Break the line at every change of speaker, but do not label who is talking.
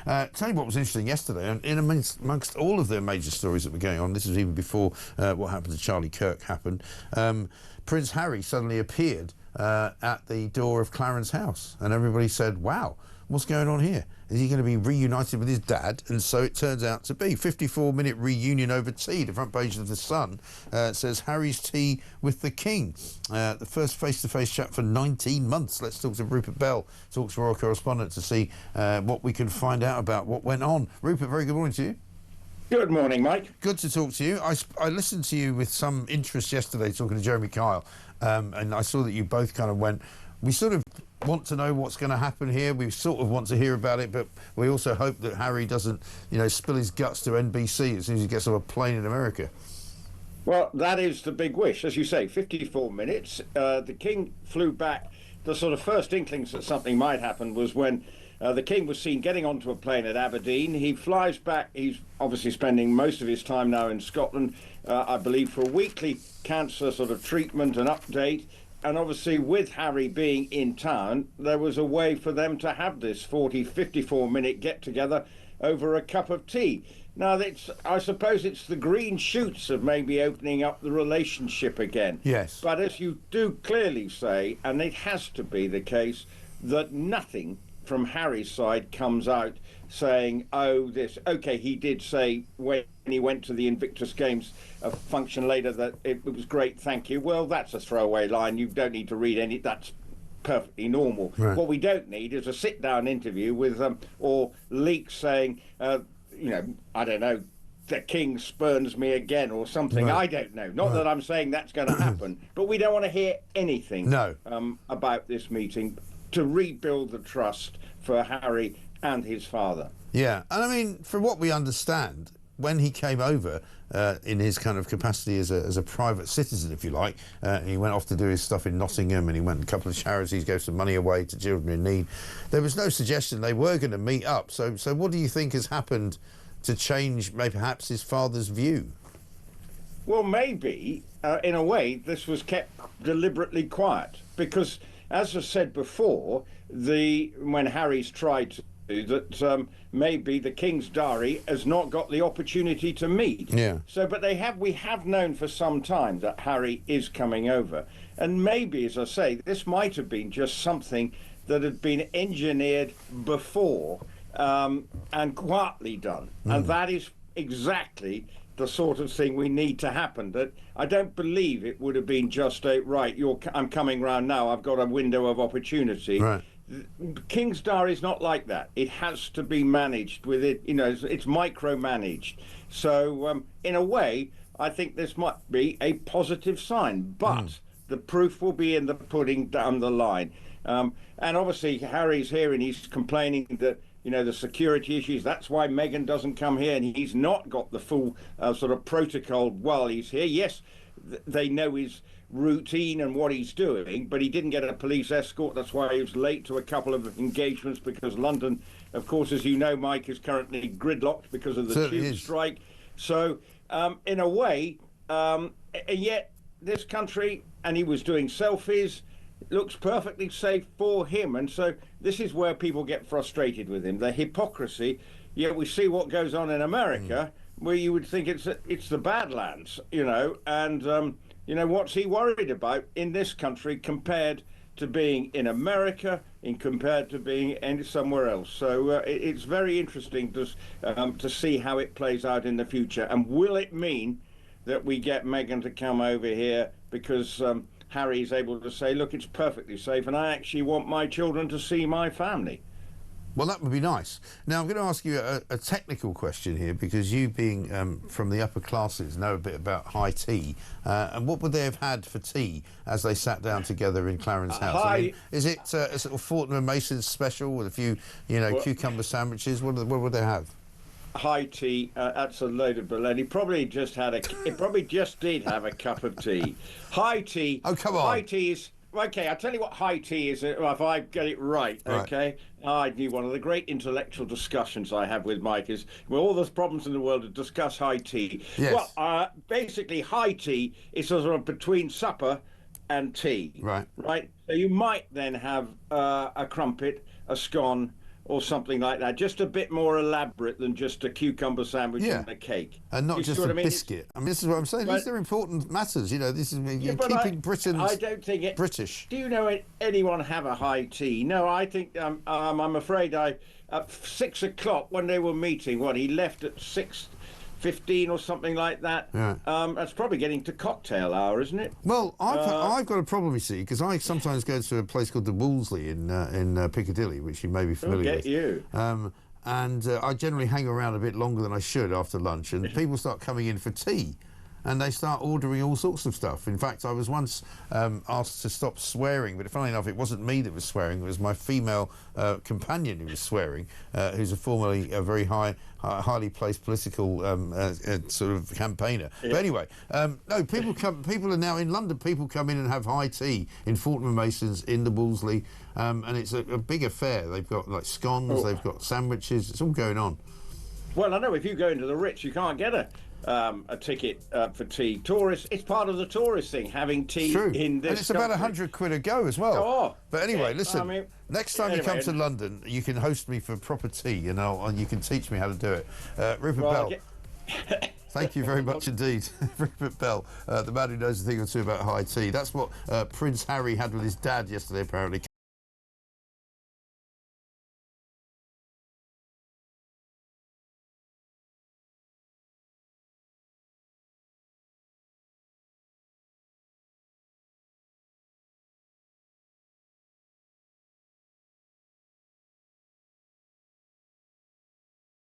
Tell you what was interesting yesterday, and amongst all of the major stories that were going on, this was even before what happened to Charlie Kirk happened, Prince Harry suddenly appeared at the door of Clarence House, and everybody said, wow, what's going on here? Is he going to be reunited with his dad? And so it turns out to be. 54-minute reunion over tea. The front page of The Sun says Harry's tea with the King. The first face-to-face chat for 19 months. Let's talk to Rupert Bell, talks royal correspondent, to see what we can find out about what went on. Rupert, very good morning to you.
Good morning, Mike.
Good to talk to you. I listened to you with some interest yesterday talking to Jeremy Kyle, and I saw that you both kind of went, we sort of want to know what's going to happen here. We sort of want to hear about it, but we also hope that Harry doesn't, spill his guts to NBC as soon as he gets on a plane in America.
Well, that is the big wish. As you say, 54 minutes. The King flew back. The sort of first inklings that something might happen was when the King was seen getting onto a plane at Aberdeen. He flies back. He's obviously spending most of his time now in Scotland, I believe, for a weekly cancer sort of treatment and update. And obviously, with Harry being in town, there was a way for them to have this 54-minute get-together over a cup of tea. Now, I suppose it's the green shoots of maybe opening up the relationship again.
Yes.
But as you do clearly say, and it has to be the case, that nothing from Harry's side comes out saying, oh, this. OK, he did say when he went to the Invictus Games function later that it was great, thank you. Well, that's a throwaway line. You don't need to read any. That's perfectly normal.
Right.
What we don't need is a sit-down interview with or leaks saying, I don't know, the King spurns me again or something.
Right.
I don't know. Not that I'm saying that's going to happen, but we don't want to hear anything about this meeting to rebuild the trust for Harry and his father.
Yeah, and I mean, from what we understand, when he came over in his kind of capacity as a private citizen, if you like, he went off to do his stuff in Nottingham, and he went to a couple of charities, gave some money away to children in need. There was no suggestion they were going to meet up. So what do you think has happened to change maybe perhaps his father's view?
Well, maybe, in a way, this was kept deliberately quiet because, as I said before, when Harry's tried to do that, maybe the King's diary has not got the opportunity to meet.
Yeah.
So, but we have known for some time that Harry is coming over, and maybe, as I say, this might have been just something that had been engineered before and quietly done, and that is exactly the sort of thing we need to happen. That I don't believe it would have been just I'm coming round now, I've got a window of opportunity.
Right.
King's diary is not like that. It has to be managed with it, it's micromanaged. So in a way, I think this might be a positive sign, but the proof will be in the pudding down the line. And obviously Harry's here and he's complaining that the security issues. That's why Meghan doesn't come here, and he's not got the full sort of protocol while he's here. Yes, they know his routine and what he's doing, but he didn't get a police escort. That's why he was late to a couple of engagements, because London, of course, as you know, Mike, is currently gridlocked because of the tube strike. So, in a way, and yet this country, and he was doing selfies, looks perfectly safe for him. And so this is where people get frustrated with him, the hypocrisy. Yet we see what goes on in America, where you would think it's the Badlands, and what's he worried about in this country compared to being in America, compared to being somewhere else. So it's very interesting to see how it plays out in the future. And will it mean that we get Meghan to come over here because Harry is able to say, look, it's perfectly safe, and I actually want my children to see my family?
Well, that would be nice. Now, I'm going to ask you a technical question here, because you being from the upper classes know a bit about high tea. And what would they have had for tea as they sat down together in Clarence House? I mean, is it a sort of Fortnum and Mason's special with a few, cucumber sandwiches? What would they have?
High tea, that's a load of baloney. It probably just did have a cup of tea. High tea.
Oh, come on.
High tea is, okay, I'll tell you what high tea is, if I get it right, okay? I knew one of the great intellectual discussions I have with Mike is, with all those problems in the world, to discuss high tea.
Yes.
Well, basically, high tea is sort of between supper and tea.
Right.
Right? So you might then have a crumpet, a scone, or something like that. Just a bit more elaborate than just a cucumber sandwich and a cake.
And not
You
just
see what
a
I mean?
biscuit. I mean, this is what I'm saying. These are important matters. You know, this is keeping Britain
I don't think it.
British.
Do you know anyone have a high tea? No, I think I'm afraid at 6 o'clock when they were meeting. What, he left at 6:15 or something like that.
Yeah.
That's probably getting to cocktail hour, isn't it?
Well, I've got a problem, you see, because I sometimes go to a place called the Wolseley in Piccadilly, which you may be familiar with.
You.
And I generally hang around a bit longer than I should after lunch, and people start coming in for tea. And they start ordering all sorts of stuff. In fact, I was once asked to stop swearing, but funnily enough, it wasn't me that was swearing. It was my female companion who was swearing, who's a formerly very highly placed political sort of campaigner. Yeah. But anyway, no, people are now in London. People come in and have high tea in Fortnum & Mason's, in the Wolseley, and it's a big affair. They've got like scones, they've got sandwiches. It's all going on.
Well, I know if you go into the Ritz, you can't get a ticket for tea. Tourists, it's part of the tourist thing, having tea in this.
And it's about £100 a go as well.
Oh,
but anyway, listen.
I mean,
next time you come to London, you can host me for proper tea, and you can teach me how to do it. Rupert Bell. Thank you very much indeed, Rupert Bell, the man who knows a thing or two about high tea. That's what Prince Harry had with his dad yesterday, apparently.